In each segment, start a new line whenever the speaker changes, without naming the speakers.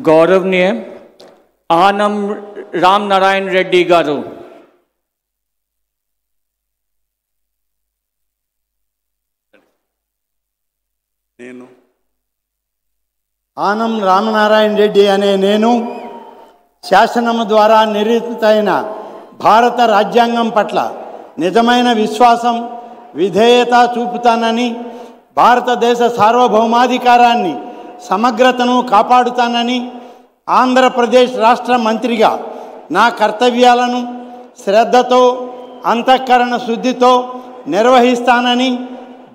गौरवनीय आनम राम नारायण रेड्डी गारू।
ఆనం రామనారాయణ రెడ్డి అనే నేను శాసనము ద్వారా నిర్మితమైన భారత రాజ్యాంగం పట్ల నిజమైన విశ్వాసం విధేయత చూపుతానని, భారతదేశ సార్వభౌమాధికారాన్ని సమగ్రతను కాపాడుతానని, ఆంధ్రప్రదేశ్ రాష్ట్ర మంత్రిగా నా కర్తవ్యాలను శ్రద్ధతో అంతఃకరణ శుద్ధితో నిర్వహిస్తానని,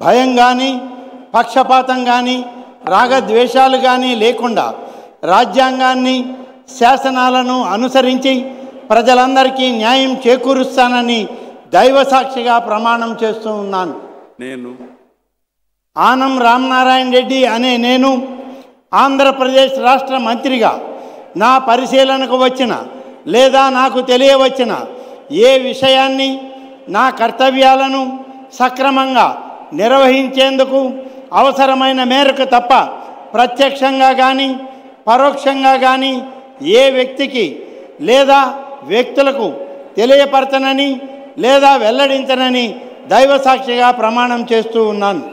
భయం కానీ పక్షపాతం కానీ రాగద్వేషాలు కానీ లేకుండా రాజ్యాంగాన్ని శాసనాలను అనుసరించి ప్రజలందరికీ న్యాయం చేకూరుస్తానని దైవసాక్షిగా ప్రమాణం చేస్తూ ఉన్నాను.
నేను
ఆనం రామనారాయణ రెడ్డి అనే నేను ఆంధ్రప్రదేశ్ రాష్ట్ర మంత్రిగా నా పరిశీలనకు వచ్చిన లేదా నాకు తెలియవచ్చిన ఏ విషయాన్ని నా కర్తవ్యాలను సక్రమంగా నిర్వహించేందుకు అవసరమైన మేరకు తప్ప ప్రత్యక్షంగా కానీ పరోక్షంగా కానీ ఏ వ్యక్తికి లేదా వ్యక్తులకు తెలియపరచనని లేదా వెల్లడించనని దైవసాక్షిగా ప్రమాణం చేస్తూ ఉన్నాను.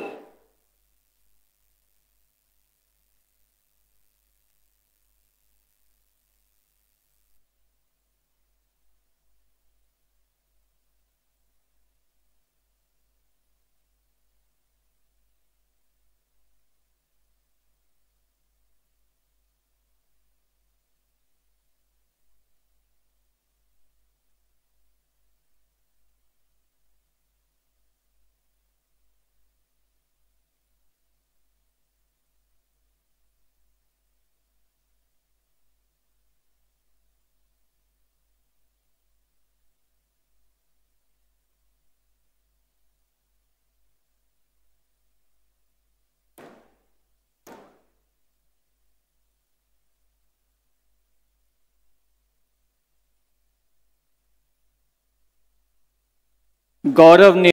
गौरवनीय